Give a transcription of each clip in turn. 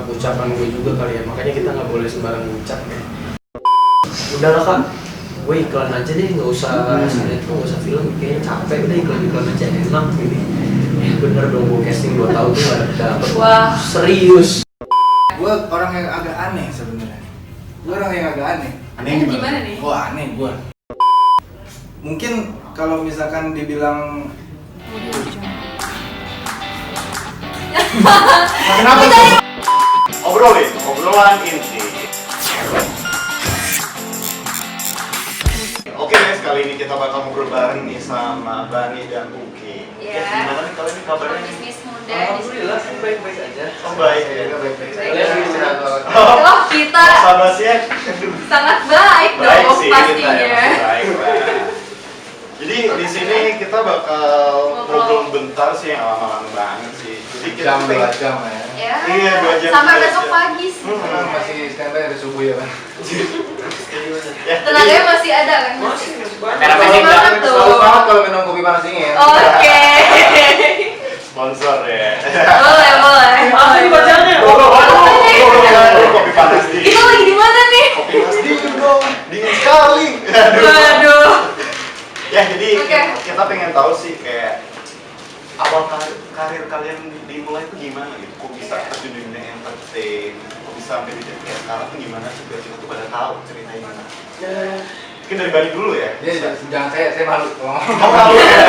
Ucapan gue juga kali ya, makanya kita nggak boleh sembarang ucap ya. Udahlah Kak, gue iklan aja deh, nggak usah sinetron, nggak usah film, kayaknya capek, udah iklan aja enak gini. Bener dong, gue casting 2 tahun tuh nggak dapet. Wah, serius. Gue orang yang agak aneh sebenarnya. Gue orang yang agak aneh. Aneh gimana nih? Wah, aneh gue. Mungkin kalau misalkan dibilang kenapa tuh? Obrolan inti. Oke guys, kali ini kita bakal ngobrol bareng nih sama Bani dan Uki. Iya. Gimana nih kalian nih kabarnya nih? Bisnis muda. Alhamdulillah, baik-baik aja. Oh baik ya. Kalian lagi sehat? Oh, kita Sahabatnya sangat baik baik dong sih pastinya. kita ya, baik lah. Jadi di sini kita bakal ngobrol bentar sih, yang lama-lama banget sih. Jadi kita 2 jam ya. Ya. Iya, 2 jam, Sampai 2 besok jam. pagi sih. Masih standby dari subuh ya kan? Ya, Tenaganya masih ada kan? Masih banyak. Masih banget tuh. Selalu banget kalau minum kopi panas dingin. Oke. sponsor ya. Boleh. Apa nih bacanya? Kopi panas dingin. Kita lagi di mana nih? Kopi panas dingin dong, dingin sekali. Waduh. Ya jadi Oke. kita pengen tahu sih kayak awal karir kalian dimulai itu gimana gitu? Kok bisa terjun di dunia entertain? Kok bisa sampai di kayak sekarang tuh gimana sih? Biar kita tuh pada tahu ceritanya gimana. Mungkin dari Bani dulu ya. Iya, jangan saya malu. Kamu tahu ya?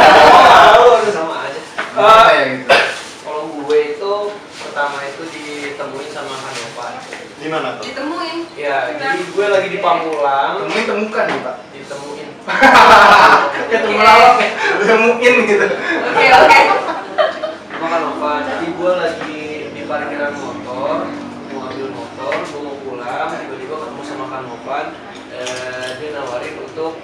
Tahu, sama aja. Apa ya gitu? Kalau gue itu pertama itu ditemuin sama Hanovan. Gimana tuh? Ditemuin. Ya, jadi gue lagi di Pamulang. Temukan nih Pak. Ditemuin. Ketemu lawak ya. Temuin gitu. Oke. Sama Hanovan. Jadi gue lagi di parkiran motor, mau ambil motor, gue mau pulang, tiba-tiba ketemu sama Hanovan. Dia nawarin untuk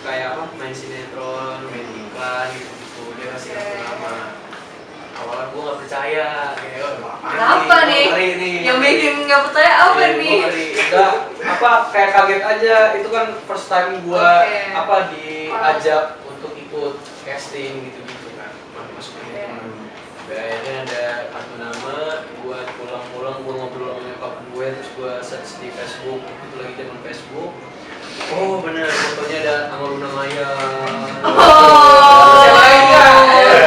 kayak apa, main sinetron, main iklan gitu. Dia kasih aku nama. Awalnya gue nggak percaya, kayak Apa nih? Yang bikin nggak percaya apa nih? Udah apa kayak kaget aja, itu kan first time gue Oke. apa diajak untuk ikut casting gitu kan, masuk Oke. akhirnya ada satu nama, gue pulang gue ngobrol sama nyokap gue, terus gue search di Facebook, itu lagi zaman Facebook. Oh bener, fotonya ada sama Luna Maya. Oh, Siapa lagi nggak?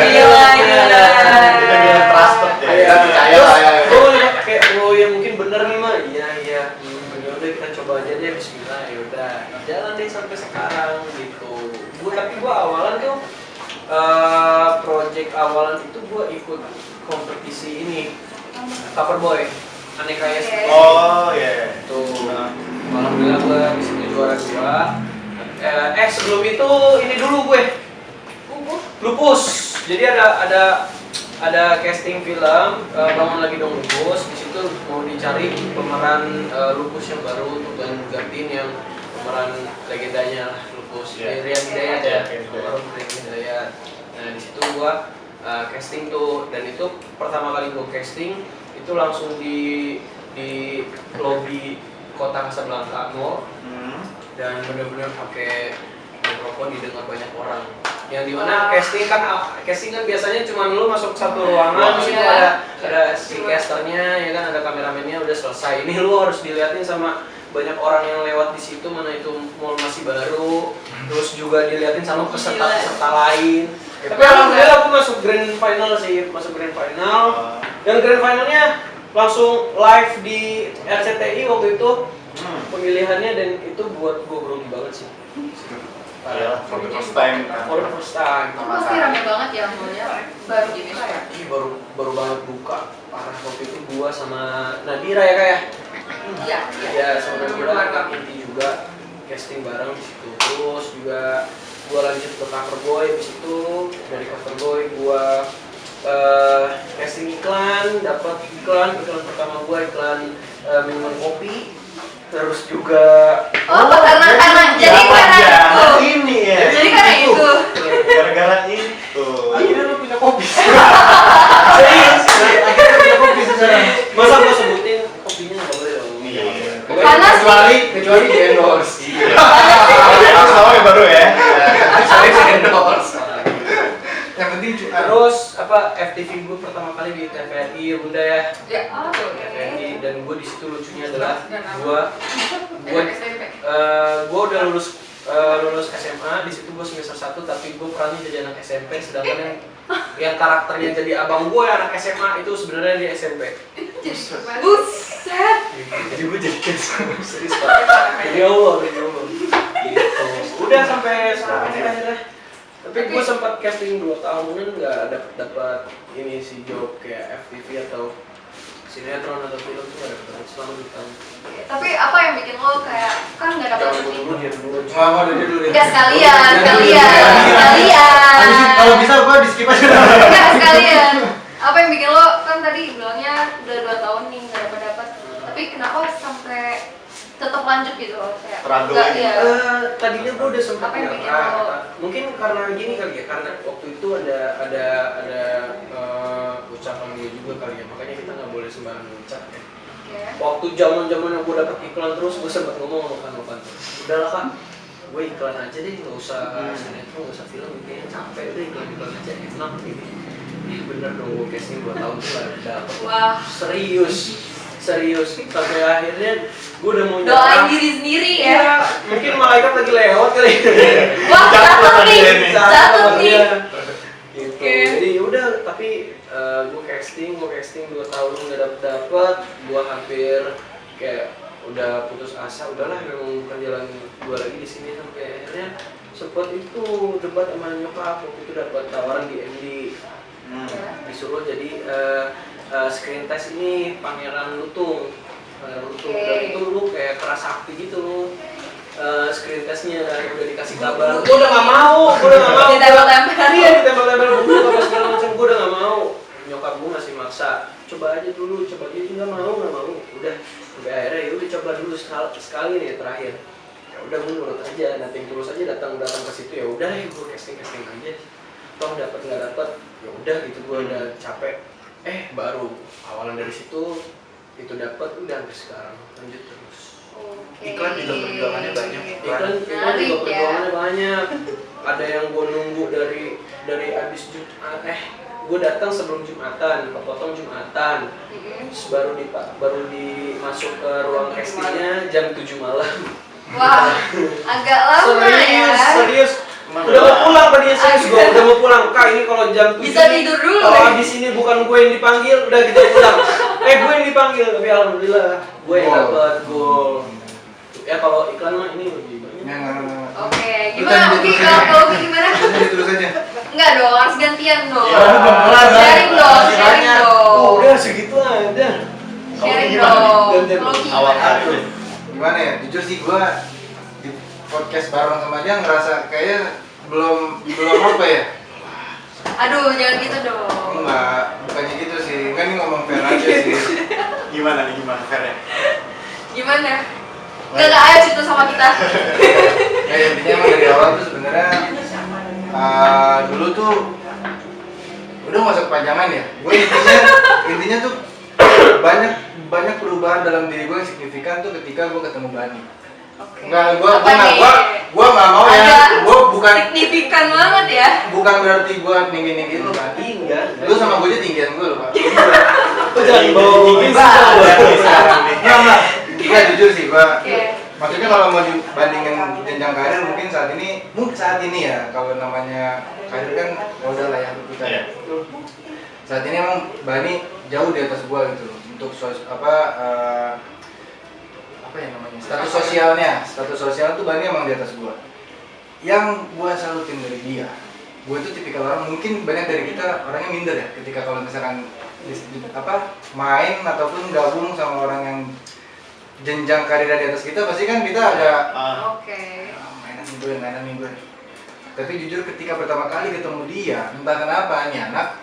gila. Kita bilang trusted ya. Iya, percaya lah ya. Oh kayak oh ya mungkin bener nih mah. Iya. Ya udah kita coba aja deh, Bismillah. Ya udah jalan deh sampai sekarang gitu. Tapi gua awalan tuh project awalan itu gua ikut kompetisi ini Coverboy Aneka Yes. Oh iya. Tuh. Alhamdulillah gua di situ juara 2. Sebelum itu ini dulu gue Lupus. Jadi ada casting film Bangun Lagi Dong Lupus. Di situ mau dicari pemeran Lupus yang baru untuk gantiin yang pemeran legendanya lah, Lupus. Yeah. Rian Hidayat Yeah, ya. Rian Rian Hidayat. Nah di situ gua casting tuh, dan itu pertama kali gua casting itu langsung di lobby Kota Casablanca Mall. Dan benar-benar pakai mikrofon didengar banyak orang. Yang dimana casting kan biasanya cuma lu masuk satu ruangan, di situ ada si casternya, ya kan, ada kameramennya, udah selesai. Ini lu harus dilihatin sama banyak orang yang lewat di situ, mana itu mall masih baru, terus juga dilihatin sama peserta lain. Tapi alhamdulillah aku masuk grand final sih, dan grand finalnya langsung live di RCTI waktu itu. Pemilihannya, dan itu buat gue grogi banget sih. Iya, for the first time. For the first time. Itu pasti rame banget ya mallnya, baru di Indonesia ya? Ih, baru banget buka. Parah, waktu itu gua sama Nadira ya kayak. Iya. Ya, sama Nadira inti juga casting bareng di situ. Terus juga gua lanjut ke Coverboy di situ. Dari Coverboy gua casting iklan, dapat iklan pertama gua iklan minuman kopi. Terus juga karena jadi karena itu. Ini ya. Jadi karena itu. Gara-gara itu. Akhirnya lu punya kopi. serius. Akhirnya punya kopi sekarang. Masa gua sebutin kopinya nggak boleh dong. Iya. Panas Kecuali di endorse. Ini sama yang baru ya. Kecuali di endorse. Yang penting Terus apa FTV gue pertama kali di TVRI ya Bunda ya. Ya, tuh. TVRI dan gue di situ lucunya adalah gue SMP. udah lulus SMA, di situ gue semester 1 tapi gue perannya jadi anak SMP, sedangkan yang karakternya jadi abang gue anak SMA itu sebenarnya di SMP. Buset. Jadi gue jadi serius banget. Ya Allah. Gitu. Udah sampai sekarang ini akhirnya. Tapi gue sempat casting 2 tahunan nggak dapat ini sih job kayak FTV atau sinetron atau film tuh nggak dapat selama 2 tahun. Tapi apa yang bikin lo kayak kan nggak dapet Jangan rezeki? dulu dia dulu. Nggak mau dia dulu. Enggak sekalian. Kalau bisa gua di skip aja. Enggak sekalian. Apa yang bikin lo kan tadi bilangnya udah 2 tahun nih nggak dapat. Tapi kenapa sampai tetap lanjut gitu loh kayak Struggle nggak, ini. ya. Tadinya gue udah sempat Apa yang bikin nyerah. lo- Mungkin karena gini kali ya, karena waktu itu ada ucapan gue juga kali ya, makanya kita nggak boleh sembarangan ucap ya. Oke. Waktu zaman yang gue dapet iklan terus, gue sempat ngomong sama kan, udahlah Kak, gue iklan aja deh, nggak usah sinetron, nggak usah film, kayaknya capek udah iklan aja, enak ini. Bener dong, gue casting 2 tahun tuh gak dapet. Wah. Serius sampai akhirnya gue udah mau Doain diri sendiri ya. Iya, mungkin malaikat lagi lewat kali. Wah, jatuh nih. Jatuh nih. Gitu. Oke. Jadi udah, tapi gue casting 2 tahun nggak dapet, gue hampir kayak udah putus asa, udahlah memang bukan jalan gue lagi di sini, sampai akhirnya sempet itu debat sama nyokap, waktu itu dapat tawaran di MD, disuruh jadi screen test ini Pangeran Lutung. Dan itu lu kayak keras sakti gitu lu. Screen testnya udah dikasih kabar, gue udah nggak mau. Ditempel-tempel. Iya, ditempel-tempel buku apa segala macam, gue udah nggak mau. Nyokap gue masih maksa, coba aja dulu, coba aja, nggak mau. Udah, sampai akhirnya ya udah coba dulu sekali nih terakhir. Ya udah gue nurut aja, nanti terus aja datang ke situ, ya udah deh gue casting aja. Toh dapat nggak dapat, ya udah gitu, gue udah capek. Baru awalan dari situ itu dapat, udah sampai sekarang lanjut terus. Iklan juga perjuangannya banyak. Iklan juga perjuangannya banyak. Ada yang gue nunggu dari abis Jumat, gue datang sebelum Jumatan, kepotong Jumatan, terus baru dimasuk ke ruang castingnya jam 7 malam. Wah, agak lama ya. Serius. Udah mau pulang tadinya, serius gue udah mau pulang. Kak, ini kalau jam 7 Bisa tidur dulu. kalau abis ini bukan gue yang dipanggil, udah kita pulang. Gue yang dipanggil, tapi alhamdulillah gue yang dapat gol. Ya kalau iklan mah ini lebih banyak. Oke, gimana? Oke, kalau gimana? Terus aja. Enggak dong, harus gantian dong. Ya, Sharing dong. Oh, udah segitu aja. Sharing gimana? dong. Gantian. Kalau Awal gimana? karir. Gimana ya? Jujur sih gua di podcast bareng sama dia ngerasa kayaknya belum apa ya? Aduh, jangan gitu dong. Enggak, bukannya gitu sih. Kan ini ngomong fair aja sih. Gimana fairnya? Gimana? Enggak ayo cerita sama kita. Ya intinya emang dari awal tuh sebenarnya dulu tuh udah nggak usah kepanjangan ya. Gue intinya tuh banyak perubahan dalam diri gue yang signifikan tuh ketika gue ketemu Bani. Oke. Enggak, Apa nih? gue nggak mau ya. Gue bukan signifikan banget ya. bukan berarti gue tinggi lu kan. Enggak. Lu sama gue aja tinggian gue loh Pak. Lu jangan bawa Tinggi Sekarang nih. Enggak. Gue jujur sih, Pak. Oke. Maksudnya kalau mau dibandingin jenjang karir mungkin saat ini ya kalau namanya karir kan udah lah ya kita. Iya. Saat ini emang Bani jauh di atas gua gitu loh. Untuk apa ya namanya? Status sosial tuh Bani emang di atas gua. Yang gua salutin dari dia. Gua tuh tipikal orang, mungkin banyak dari kita orangnya minder ya ketika kalau misalkan main ataupun gabung sama orang yang jenjang karir di atas kita, pasti kan kita ada Oke. mainan nih gue. Tapi jujur ketika pertama kali ketemu dia, entah kenapa nih anak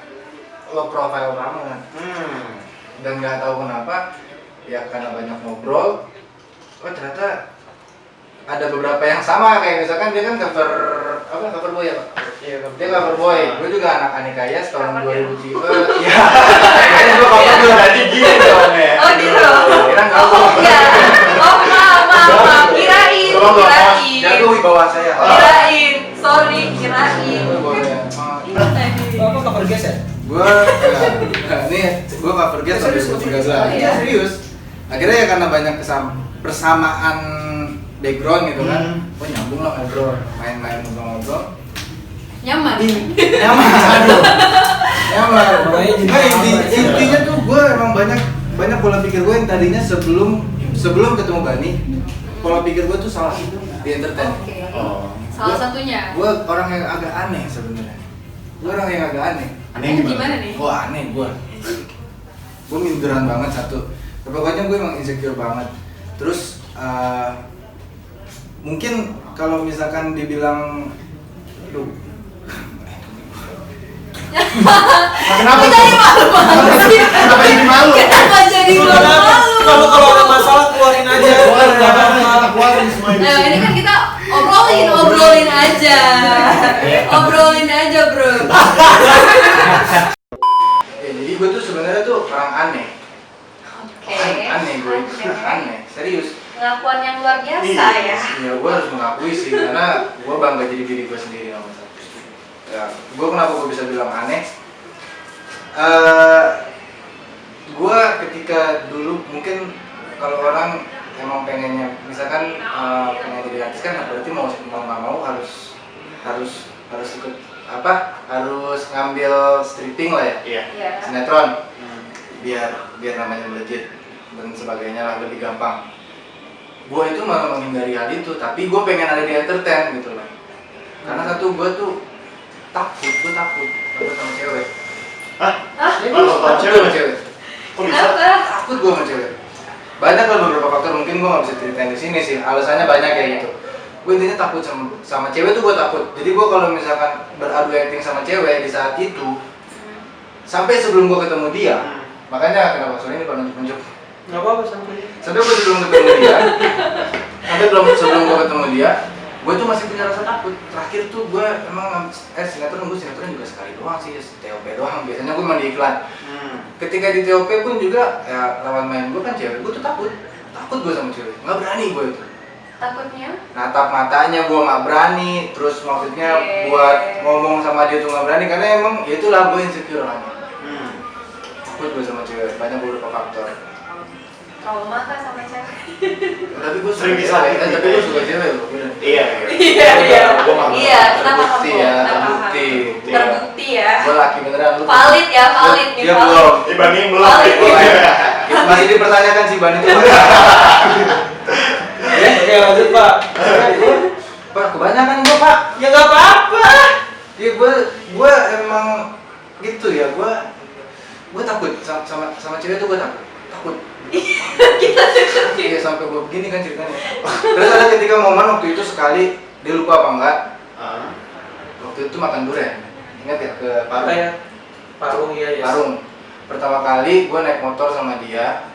low profile banget. Dan nggak tahu kenapa, ya karena banyak ngobrol, ternyata ada beberapa yang sama, kayak misalkan dia kan cover boy ya Pak? Iya, Dia cover boy, gue juga anak Anika Yas tahun Cover 2003. Iya. Kayaknya gue cover gue jadi gini dong ya. Oh gitu. Kira nggak Oh enggak. Oh maaf. Kirain. Jatuh di bawah saya. Kirain. Sorry, kirain. Boleh. Apa cover Get tahun 2013. Iya serius. Akhirnya ya karena banyak persamaan background gitu kan. Oh nyambung lah ngobrol, main-main ngobrol. Nyaman. Nyaman. Nyaman. Nah, intinya tuh gue emang banyak pola pikir gue yang tadinya sebelum ketemu Bani, pola pikir gue tuh salah di entertain. Oke. Oh. Salah satunya. Gue orang yang agak aneh sebenarnya. Gue orang yang agak aneh. Aneh Gimana nih? Wah aneh gue. Gue minderan banget satu. Pokoknya gue emang insecure banget. Terus mungkin kalau misalkan dibilang, aduh. Kenapa jadi malu banget sih? Kenapa jadi malu? Kenapa jadi malu? Kalau ada masalah keluarin aja. Keluarin semua Nah, ini kan kita obrolin aja. Obrolin aja, bro. Jadi gue tuh sebenarnya tuh orang aneh. Oke. Aneh gue, aneh, serius. Pengakuan yang luar biasa ya. Ya gue harus mengakui sih, karena gue bangga jadi diri gue sendiri nomor satu. Ya, gue kenapa gue bisa bilang aneh? Gue ketika dulu mungkin kalau orang emang pengennya, misalkan pengen jadi artis kan berarti mau nggak mau harus ikut apa? Harus ngambil stripping lah ya, Iya. sinetron, biar namanya legit dan sebagainya lah, lebih gampang. Gue itu malah menghindari hal itu, tapi gue pengen ada di entertain gitu loh. Karena satu gue tuh takut sama cewek. Hah? Takut Sama sama cewek. Kok bisa? Kenapa? Takut gue sama cewek. Banyak lah beberapa faktor, mungkin gue nggak bisa ceritain di sini sih. Alasannya banyak kayak gitu. Gue intinya takut sama cewek tuh gue takut. Jadi gue kalau misalkan beradu acting sama cewek di saat itu, sampai sebelum gue ketemu dia, makanya kenapa soalnya ini kalau nunjuk. Nggak apa-apa santai. Sampai gue sebelum ketemu dia, sebelum gue ketemu dia, gue tuh masih punya rasa takut. Terakhir tuh gue emang sinetron juga sekali doang sih, TOP doang. Biasanya gue main di iklan. Ketika di TOP pun juga ya lawan main gue kan cewek, gue tuh takut gue sama cewek, nggak berani gue itu. Takutnya? Natap matanya gue nggak berani, terus maksudnya buat ngomong sama dia tuh nggak berani karena emang ya itulah gue insecure orangnya. Takut gue sama cewek, banyak beberapa faktor. Trauma kah sama cewek? Tapi gue Sering bisa, tapi gue suka cewek loh. Iya. Gua paham. Iya, kenapa Terbukti kamu? ya, Kenapa terbukti. kamu? Terbukti ya. Gue laki beneran lu. Valid ya, valid nih. Dia valid. belum. Dibanding belum. Valid. Masih dipertanyakan sih Bani itu. Oke lanjut Pak. Pak, kebanyakan gue Pak. Ya nggak apa-apa. Ya gue emang gitu ya, gue takut sama cewek tuh gue takut. Iya sampai gue begini kan ceritanya. Terus ada ketika momen waktu itu sekali dia lupa apa enggak. Waktu itu makan durian. Ingat ya ke Parung? Kayak Parung ya. Parung. Pertama kali gue naik motor sama dia,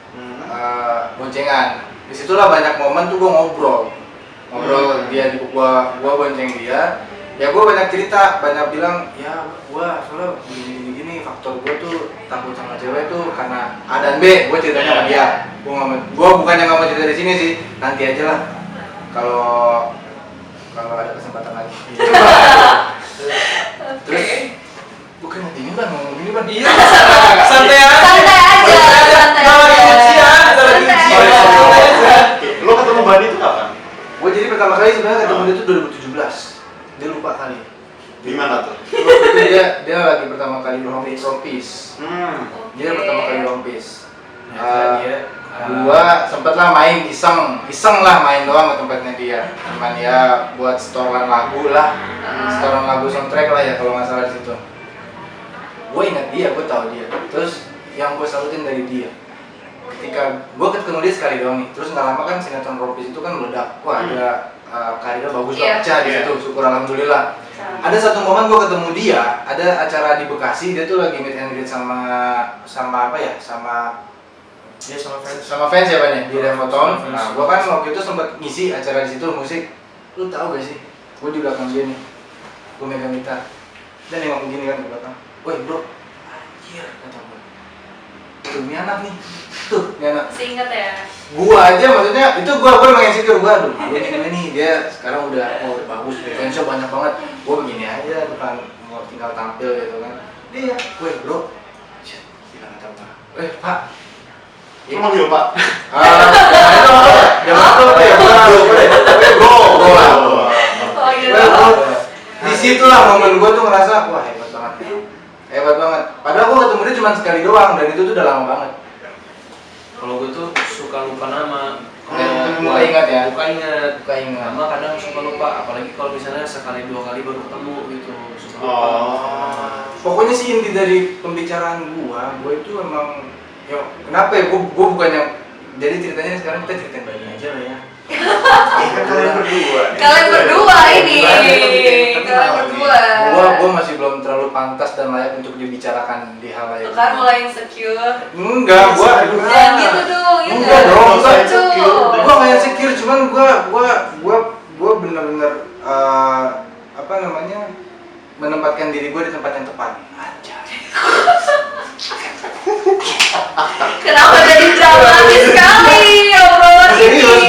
boncengan. Disitulah banyak momen tuh gue ngobrol dia di gua bonceng dia. Ya gue banyak cerita, banyak bilang ya gue soalnya gini faktor gue tuh takut sama cewek tuh karena A dan B. Gue ceritanya sama dia. Gue bukannya nggak mau cerita di sini sih, nanti aja lah kalau ada kesempatan lagi. Terus gue kena dingin Ban, ngomong gini Ban. Iya. Santai aja. Santai aja. Lo ketemu Bani itu kapan? Gue jadi pertama kali sebenarnya ketemu dia tuh 2017. Dia lupa kali. Di mana tuh? Waktu itu dia lagi pertama kali rompis. Dia pertama kali rompis. Gua sempet lah main iseng lah main doang ke tempatnya dia. Cuman ya buat setoran lagu lah, setoran lagu soundtrack lah ya kalau nggak salah di situ. Gue ingat dia, gue tahu dia. Terus yang gue salutin dari dia, ketika gue ketemu dia sekali doang nih. Terus nggak lama kan sinetron rompis itu kan meledak. Wah ada karirnya bagus lah, pecah di situ. Syukur alhamdulillah. Ada satu momen gue ketemu dia, ada acara di Bekasi, dia tuh lagi meet and greet sama apa ya, sama fans ya banyak di Remoton. Nah, gue kan waktu itu sempat ngisi acara di situ musik. Lu tahu gak sih? Gue di belakang dia nih, gue megang gitar dan emang begini kan di belakang. Woi bro, anjir kata gue. Tuh ini anak nih, tuh ini anak. Seingat ya. Gua aja maksudnya itu gua emang insecure gua aduh malu nih dia sekarang udah bagus fansnya banyak banget. Gua begini aja depan mau tinggal tampil gitu kan. Dia, "Woi, bro." Shit, bilang kata gua. Pak. Lu manggil Pak? Jangan tuh ya, bro. Oh gitu. Di situ lah momen gue tuh ngerasa wah hebat banget. Padahal gue ketemu dia cuma sekali doang dan itu tuh udah lama banget. Kalau gue tuh suka lupa nama. Lupa ingat ya? Lupa ingat. Lupa ingat. Nama kadang suka lupa, apalagi kalau misalnya sekali 2 kali baru ketemu gitu, suka lupa. Pokoknya sih inti dari pembicaraan gue itu emang ya kenapa ya gue bukannya jadi ceritanya sekarang kita ceritain Bani aja lah ya. Kalian berdua. Kalian berdua ini. Kalian berdua. Gue masih belum terlalu pantas dan layak untuk dibicarakan di hal lain. Kan mulai insecure. Enggak, gue Jangan gitu dong, gitu. enggak dong, Gitu. gue nggak insecure, cuman gue bener-bener apa namanya menempatkan diri gue di tempat yang tepat. Kenapa jadi dramatis sekali obrolan ini? Serius,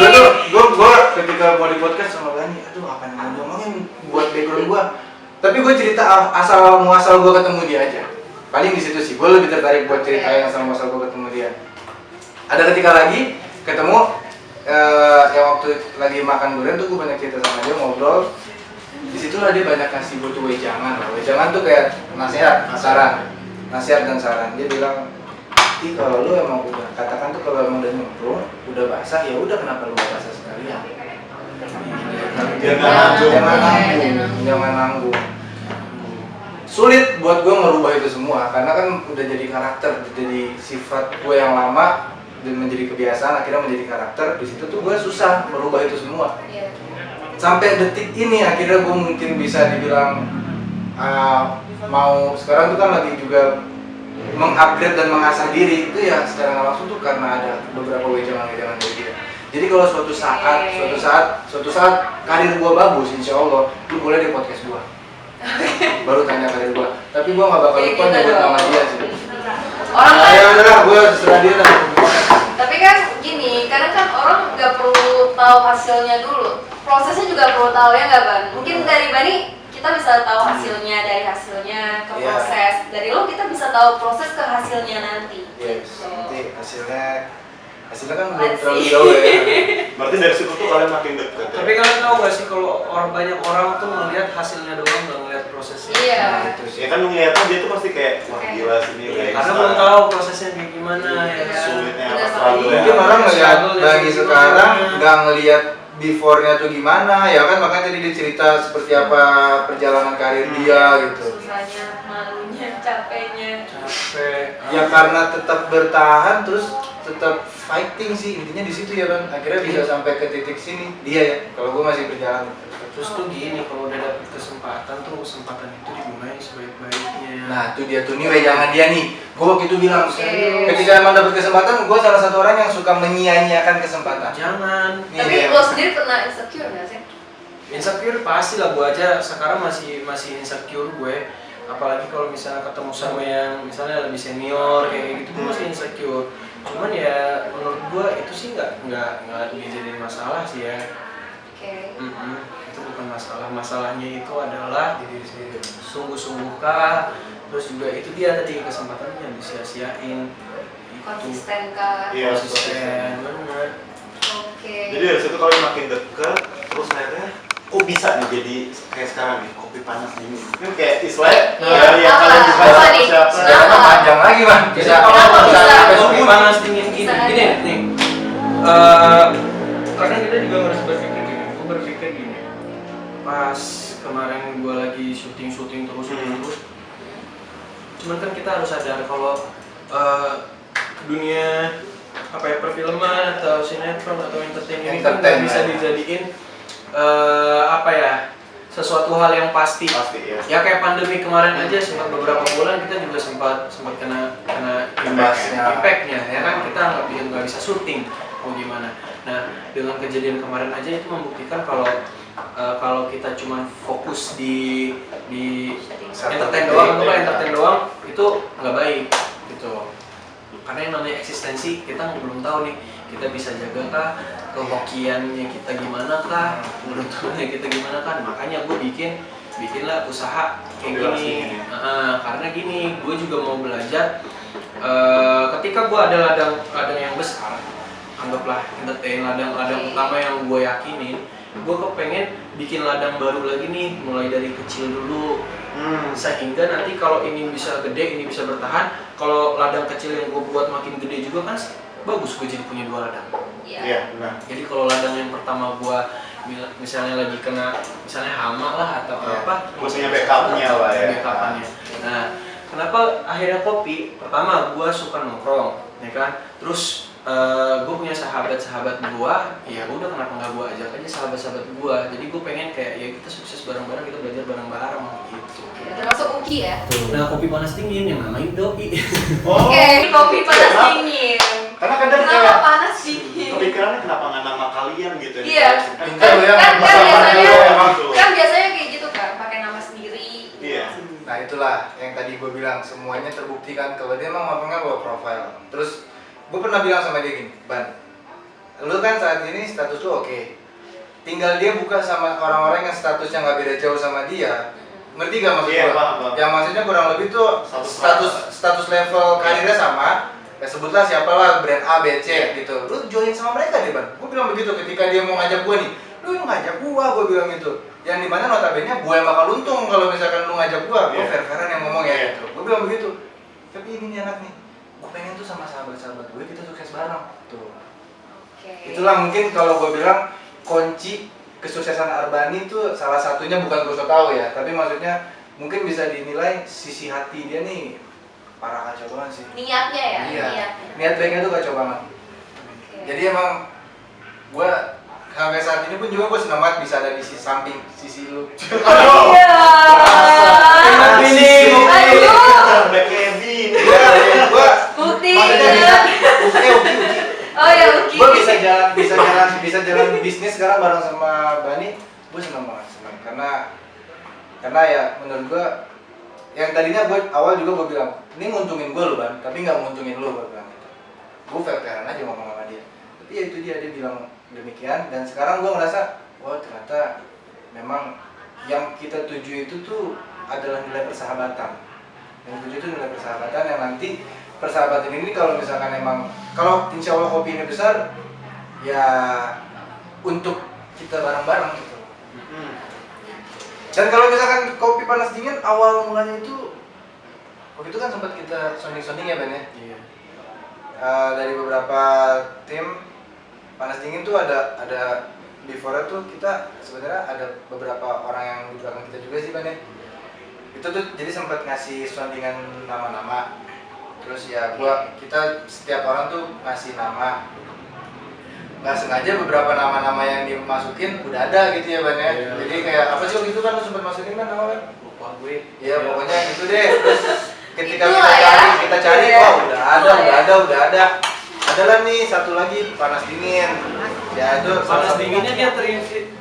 gue ketika mau di podcast sama Bani, aduh apa yang mau ngomongin buat background gue. Tapi gue cerita asal muasal gue ketemu dia aja. Paling di situ sih, gue lebih tertarik buat ceritain asal muasal gue ketemu dia. Ada ketika lagi ketemu yang waktu lagi makan durian tuh gue banyak cerita sama dia, ngobrol. Disitulah dia banyak kasih gue tuh wejangan. Wejangan tuh kayak nasihat dan saran. Dia bilang, kalau lu emang udah katakan tuh kalau emang udah nyemplung, udah basah ya udah kenapa lu gak basah sekalian? Jangan nanggung. Sulit buat gue merubah itu semua karena kan udah jadi karakter, jadi sifat gue yang lama dan menjadi kebiasaan akhirnya menjadi karakter. Di situ tuh gue susah merubah itu semua. Sampai detik ini akhirnya gue mungkin bisa dibilang mau sekarang tuh kan lagi juga mengupgrade dan mengasah diri itu ya secara nggak langsung tuh karena ada beberapa wejangan-wejangan dari dia. Jadi kalau suatu saat karir gua bagus, insya Allah lu boleh di podcast gua. Baru tanya karir gua. Tapi gua nggak bakal lupa nyebut nama dia sih. Orang kan, ya udahlah, gua serah dia lah. tapi kan gini, kadang kan orang nggak perlu tahu hasilnya dulu, prosesnya juga perlu tahu ya nggak Ban? Mungkin dari Bani kita bisa tahu hasilnya, dari hasilnya ke proses. Dari lo kita bisa tahu proses ke hasilnya nanti. Yes, nanti hasilnya kan belum terlalu jauh ya. Berarti dari situ tuh kalian makin dekat. Tapi kalian tahu gak sih kalau banyak orang tuh ngelihat hasilnya doang, nggak ngelihat prosesnya. Iya. Itu sih. Ya kan lu ngeliatnya dia tuh pasti kayak wah gila sini kayak Karena belum tahu prosesnya kayak gimana ya. sulitnya Bener apa banget. struggle Mungkin orang ngeliat Struggle lagi dari sekarang gimana. nggak ngeliat before-nya tuh gimana ya kan, makanya tadi dia cerita seperti apa perjalanan karir dia gitu. Susahnya, malunya, capeknya. Capek. Ya karena tetap bertahan terus tetap fighting sih intinya di situ ya kan, akhirnya bisa sampai ke titik sini dia ya. Kalau gue masih berjalan Terus tuh gini, kalau udah dapet kesempatan kesempatan itu digunain sebaik-baiknya. nah itu dia tuh nih wejangan dia nih. Gue waktu itu bilang Oke. ketika emang dapet kesempatan gue salah satu orang yang suka menyia-nyiakan kesempatan. Jangan. Nih, Tapi dia. lo sendiri pernah insecure nggak sih? Insecure pasti lah, gue aja sekarang masih insecure gue. Apalagi kalau misalnya ketemu sama yang misalnya lebih senior kayak gitu, gue masih insecure. Cuman ya menurut gue itu sih nggak dijadiin masalah sih ya. Oke. Itu bukan masalah. Masalahnya itu adalah diri sendiri. Sungguh-sungguhkah, terus juga itu dia tadi kesempatannya disia-siain. Konsisten kah? Iya, Konsisten banget. Oke. Jadi dari situ kalian makin dekat, terus akhirnya kok bisa nih jadi kayak sekarang nih kopi panas gini. Ini kayak istilahnya Iya, dari yang apa? kalian bisa Apa nih? siapa. Sejarahnya panjang lagi bang. Jadi kalau Kenapa bisa? sampai subuh subuh panas dingin gini, Bisa gini aja. nih. Karena kita juga harus berpikir gini. Gue berpikir gini. Pas kemarin gue lagi syuting terus. Cuman kan kita harus sadar kalau dunia apa ya, perfilman atau sinetron atau entertain ini kan nggak bisa dijadiin apa ya, sesuatu hal yang pasti. Pasti ya. Ya kayak pandemi kemarin aja sempat beberapa bulan kita juga sempat kena impactnya ya kan, kita nggak bisa syuting mau gimana. Nah dengan kejadian kemarin aja itu membuktikan kalau kita cuma fokus di entertain doang itu nggak baik gitu. Karena yang namanya eksistensi kita belum tahu nih, kita bisa jaga kah, kehokiannya kita gimana kah, belum tahu kita gimana kan. Makanya gue bikinlah usaha kayak gini. Karena gini, gue juga mau belajar ketika gue ada ladang yang besar, anggaplah entertain ladang utama yang gue yakinin, gue kepengen bikin ladang baru lagi nih, mulai dari kecil dulu. Sehingga nanti kalau ini bisa gede, ini bisa bertahan. Kalau ladang kecil yang gue buat makin gede juga kan bagus, gue jadi punya 2 ladang. Iya, benar. Jadi kalau ladang yang pertama gue misalnya lagi kena misalnya hama lah atau apa, Gue punya backupnya lah ya. backupnya. Nah, kenapa akhirnya kopi? Pertama, gue suka nongkrong, ya kan. Terus gue punya sahabat gue, ya udah kenapa nggak gue ajak aja sahabat-sahabat gue. Jadi gue pengen kayak ya kita sukses bareng-bareng, kita belajar bareng-bareng gitu. Termasuk Uki ya. Nah, kopi panas dingin yang namanya doi. Oke, kopi panas dingin. Karena kadang Kenapa kayak panas dingin? kepikirannya kenapa nggak nama kalian gitu. Iya. Pintar lu ya, Kan biasanya gitu. kan biasanya kayak gitu kan, pakai nama sendiri. Iya. Nah itulah yang tadi gue bilang, semuanya terbuktikan kalau dia emang ngomongnya bawa profile. Terus gue pernah bilang sama dia gini, Ban, lu kan saat ini status lu oke. Tinggal dia buka sama orang-orang yang statusnya nggak beda jauh sama dia. Ngerti gak maksud Iya, gue? paham. Yang maksudnya kurang lebih tuh status level karirnya sama. Ya sebutlah siapalah brand A, B, C gitu. Lu join sama mereka deh, Ban. Gue bilang begitu ketika dia mau ngajak gue nih. Lu yang ngajak gue bilang gitu. Yang dimana notabene gue yang bakal untung kalau misalkan lu ngajak gue Iya. fair-fairan yang ngomong ya Iya. gitu. Gue bilang begitu. Tapi ini nih anak nih, gue pengen tuh sama sahabat-sahabat gue kita sukses bareng. Tuh. Oke. Itulah mungkin kalau gue bilang kunci kesuksesan Arbani itu salah satunya, bukan gue so tahu ya, tapi maksudnya mungkin bisa dinilai sisi hati dia nih parah kacau banget sih. Niatnya ya, Iya. niatnya. Niat baiknya tuh kacau banget. Oke. Jadi emang gue sampai saat ini pun juga gue senang banget bisa ada di sisi samping sisi lu. Iya. Ini Aduh. Ada Kevin. gue Bukti. maksudnya bisa uki. Oh ya Uki. Gue bisa jalan bisnis sekarang bareng sama Bani. Gue senang karena ya menurut gue yang tadinya gue awal juga gue bilang ini nguntungin gue loh Ban, tapi nggak nguntungin lo, gue bilang gitu. Gue fair-fairan aja ngomong sama dia, tapi ya itu dia bilang demikian. Dan sekarang gue ngerasa wah ternyata memang yang kita tuju itu tuh adalah nilai persahabatan. Yang tuju itu nilai persahabatan yang nanti persahabatan ini kalau misalkan emang kalau insya Allah kopi ini besar ya untuk kita bareng-bareng gitu. Dan kalau misalkan kopi panas dingin awal mulanya itu waktu itu kan sempat kita sounding ya Ben ya. Iya. Dari beberapa tim panas dingin tuh ada before tuh kita sebenarnya ada beberapa orang yang di belakang kita juga sih Ben ya. Itu tuh jadi sempat ngasih soundingan nama-nama. Terus ya kita setiap orang tuh ngasih nama. Nggak sengaja beberapa nama-nama yang dimasukin udah ada gitu ya Ban ya. Iya. Jadi kayak apa sih waktu itu kan lu sempat masukin kan nama Ban? Lupa gue. Iya pokoknya itu deh. Terus ketika Itulah ya. kita cari Iya. wah udah ada. Adalah nih satu lagi panas dingin. Ya itu Panas dinginnya dia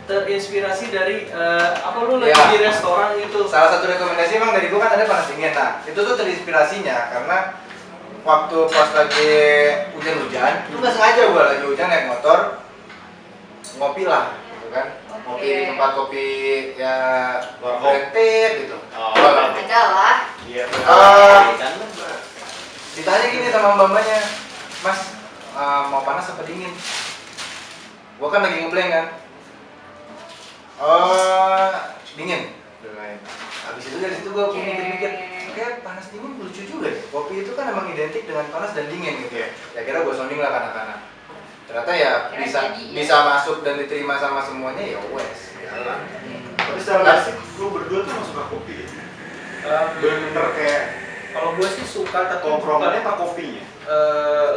terinspirasi dari apa lu lagi Iya. di restoran gitu. Salah satu rekomendasi emang dari gua kan ada panas dingin. Nah itu tuh terinspirasinya karena waktu pas lagi hujan-hujan, itu nggak sengaja gua lagi hujan naik motor ngopi lah, gitu kan? Ngopi di tempat kopi ya Warkop. rentet gitu. Oh, Ada lah. Iya. Ditanya gini sama mbak-mbaknya, Mas mau panas apa dingin? Gua kan lagi ngeblank kan. Dingin. Habis itu dari situ gua mikir-mikir, kayak panas dingin lucu juga ya. Kopi itu kan emang identik dengan panas dan dingin gitu ya. Ya kira gue sounding lah kanak-kanak. Ternyata ya Kira bisa jadi, ya. bisa masuk dan diterima sama semuanya ya wes. Jalan. Tapi secara basic lu berdua tuh nggak suka kopi ya? Bener-bener kayak Kalau gue sih suka tapi tongkrongannya apa kopinya?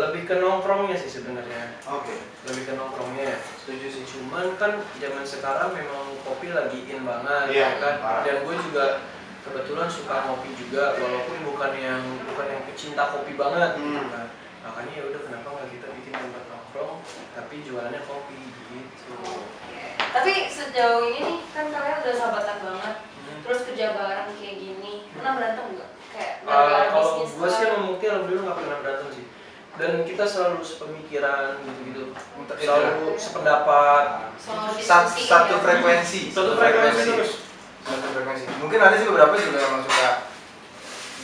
lebih ke nongkrongnya sih sebenarnya. Oke. Lebih ke nongkrongnya. Setuju sih. Cuman kan zaman sekarang memang kopi lagi in banget, Iya, ya kan. parah. Dan gue juga kebetulan suka ngopi juga, walaupun bukan yang pecinta kopi banget. Gitu kan. Makanya ya udah kenapa nggak kita bikin tempat nongkrong tapi jualannya kopi gitu. Tapi sejauh ini nih kan kalian udah sahabatan banget. Terus kerja bareng kayak gini, pernah berantem nggak? Kayak gara-gara Kalau bisnis gue sih lah. emang mungkin alhamdulillah nggak pernah berantem sih. Dan kita selalu sepemikiran gitu-gitu, Itu selalu sependapat. Soal diskusi Satu ya. frekuensi. Satu frekuensi terus. Satu frekuensi. Mungkin ada sih beberapa juga yang emang suka.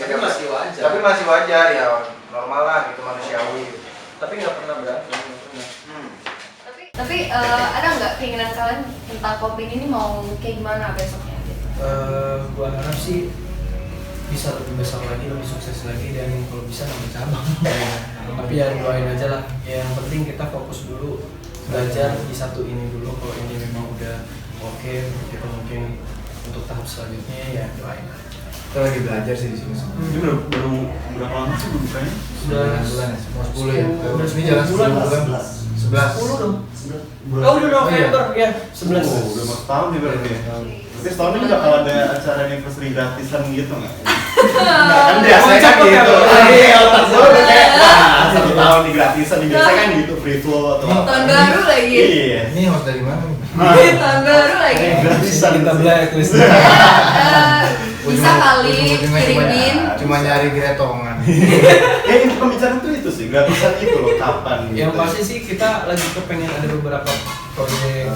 Tapi masih wajar. Tapi masih wajar ya. normal lah gitu, manusiawi gitu. Tapi nggak pernah berantem. Tapi ada nggak keinginan kalian tentang kopi ini mau kayak gimana besoknya gitu? Gua harap sih bisa lebih besar lagi, lebih sukses lagi, dan kalau bisa nambah cabang. Tapi ya doain aja lah. Yang penting kita fokus dulu belajar di satu ini dulu. Kalau ini memang udah oke, kita mungkin untuk tahap selanjutnya ya doain. Kita lagi belajar sih di sini semua. Ini baru berapa lama sih bukanya? Sudah 9 bulan ya, mau 10 ya. Udah Ini jalan 10 bulan. 11. 10 dong. Bulan. Oh udah November ya, 11. Oh, udah mau setahun nih berarti ya. Berarti setahun ini bakal ada acara anniversary gratisan gitu nggak? Nah, kan biasanya kan gitu. Iya, otak gue udah kayak, wah, 1 tahun nih gratisan nih. Biasanya kan gitu, free flow atau apa. Tahun baru lagi. Iya. Ini host dari mana nih? Tahun baru lagi. Gratisan Kita blacklist. Bisa kali Ujung-ujungnya kirimin. cuma nyari gretongan. Ya ini pembicaraan tuh itu sih, gratisan itu loh, kapan gitu. Yang pasti sih kita lagi kepengen ada beberapa proyek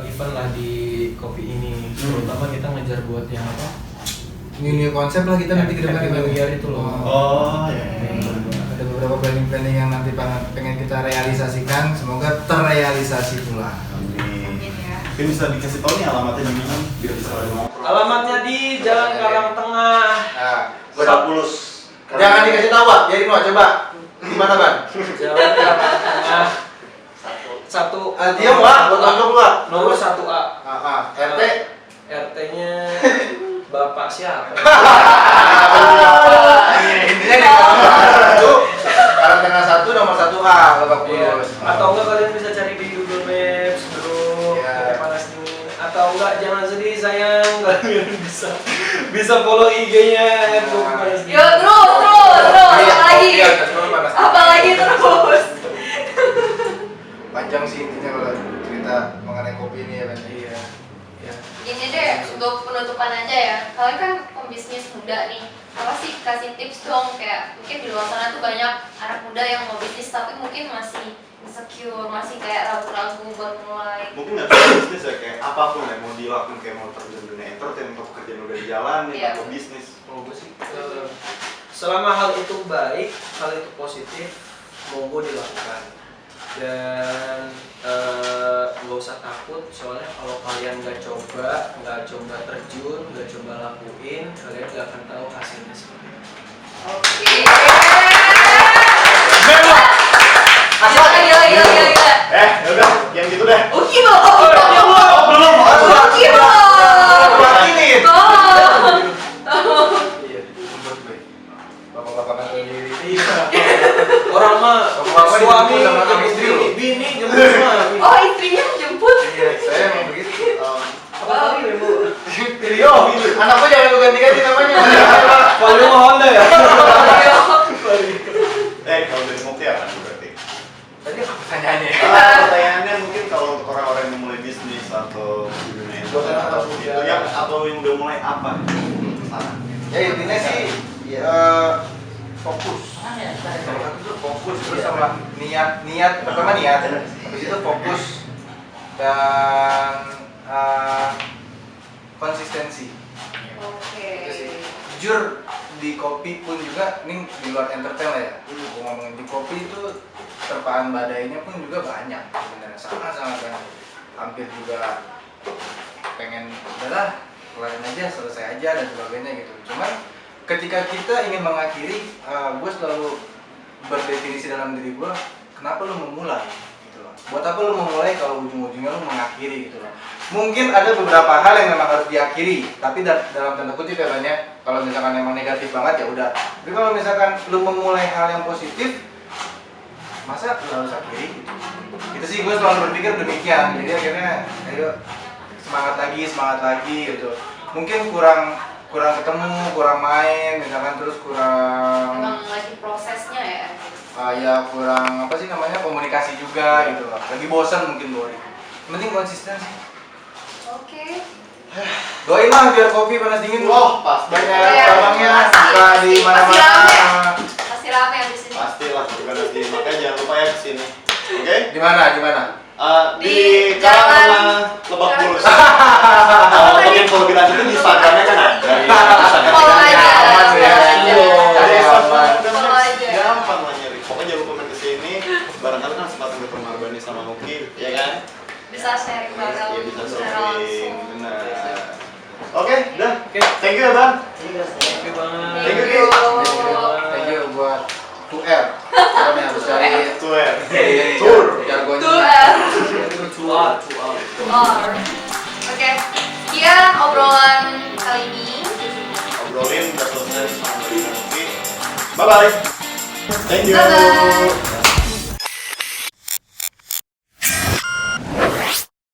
event lah di kopi ini. Terutama kita ngejar buat yang apa? New konsep lah kita nanti ke depan Happy New Year itu loh. Oh, ya. Ada beberapa planning yang nanti pengen kita realisasikan, semoga terrealisasi pula. Amin. Ya. Mungkin bisa dikasih tahu nih alamatnya di mana biar bisa ada ngobrol. Alamatnya di Jalan Karang Tengah. Nah, Sapulus. jangan dikasih tahu, Pak. Jadi mau coba di mana, Ban? Jalan Karang Tengah. Satu. Diam, Pak. Buat langsung, Pak. Nomor 1A. RT. RT-nya Bapak siapa? Intinya di Karang Tengah 1 nomor 1A, Lebak Iya. Bulus. Atau enggak kalian bisa cari di Google Maps bro, Iya. pakai panas dingin. Atau enggak jangan sedih sayang, kalian bisa follow IG-nya panas dingin. Yo terus, Iya, apa lagi? iya, terus panas. Apa lagi terus? Panjang sih intinya kalau cerita mengenai kopi ini ya, Ban. Iya. Iya. Gini deh, untuk penutupan aja ya. Kalian kan pembisnis muda nih. Apa sih kasih tips dong, kayak mungkin di luar sana tuh banyak anak muda yang mau bisnis tapi mungkin masih insecure, masih kayak ragu-ragu buat mulai. Mungkin nggak bisa bisnis ya, kayak apapun yang mau dilakukan, kayak mau terjun dunia entertain, atau pekerjaan udah dijalanin, Iya. atau bisnis. Kalau gue sih selama hal itu baik, hal itu positif, monggo dilakukan. Dan nggak usah takut, soalnya kalau kalian nggak coba terjun, nggak coba lakuin, kalian nggak akan tahu hasilnya seperti apa. Oke. Gila. Yaudah, yang gitu deh. Oke, Bo. Belum. Oke, Bo. Ini. Oh. Iya. Bapak-bapak sendiri. Iya. Orang mah Bapak-bapak suami dijemput sama jemput istri loh. bini jemput suami. Oh, istrinya jemput. Iya, saya emang begitu. Apa lagi ya, Bu? Yo, anakku jangan lu ganti-ganti namanya. Kalau mau Honda ya. Kalau dari Mukti apa berarti? Tadi apa pertanyaannya? Pertanyaannya mungkin kalau untuk orang-orang yang memulai bisnis atau di dunia entertain atau itu yang atau yang udah mulai apa? Saran. Ya intinya sih fokus. Nomor satu tuh fokus terus sama niat pertama niat, habis itu fokus dan konsistensi. Oke. Itu sih. Jujur di kopi pun juga, ini di luar entertain lah ya. Aku ngomongin di kopi itu terpaan badainya pun juga banyak sebenarnya, sangat banyak. Hampir juga pengen udahlah kelarin aja, selesai aja dan sebagainya gitu. Cuman ketika kita ingin mengakhiri, gue selalu berdefinisi dalam diri gue, kenapa lu memulai gitu loh. Buat apa lu memulai kalau ujung-ujungnya lu mengakhiri gitu loh. Mungkin ada beberapa hal yang memang harus diakhiri, tapi dalam tanda kutip ya banyak. Kalau misalkan emang negatif banget ya udah. Tapi kalau misalkan lu memulai hal yang positif, masa lu harus akhiri gitu. Itu sih gue selalu berpikir demikian. Jadi akhirnya ayo semangat lagi gitu. Mungkin kurang ketemu, kurang main, misalkan terus kurang Emang lagi prosesnya ya. ya kurang apa sih namanya, komunikasi juga gitu loh. Lagi bosan mungkin boring. Yang penting konsisten sih. Oke. Doain lah biar kopi panas dingin. Wah, pasti. Banyak Iya, cabangnya, pasti, buka di pasti mana-mana. Masih rame habis ini. Pastilah juga nanti. Makanya jangan lupa ya kesini. Oke? Di mana? Di Di Jalan Lebak Bulus. Mungkin kalau lebih lanjut di Instagramnya kan ada. Follow aja. Aman ya. Follow aja. Cari aman. Follow aja. ini barangkali kan kesempatan ketemu Marbani sama Nuki, ya kan? Bisa sharing bareng Iya bisa secara sharing, langsung. benar. Oke, dah. Oke. Thank you ya Bang. Thank you banget. Thank you, Ki. Thank you buat 2R. Kami harus cari Tuh ya. tour jargonnya. Tuar. Oke, sekian obrolan kali ini. Obrolin udah selesai sama Nuki. Bye bye. Thank you. Bye bye.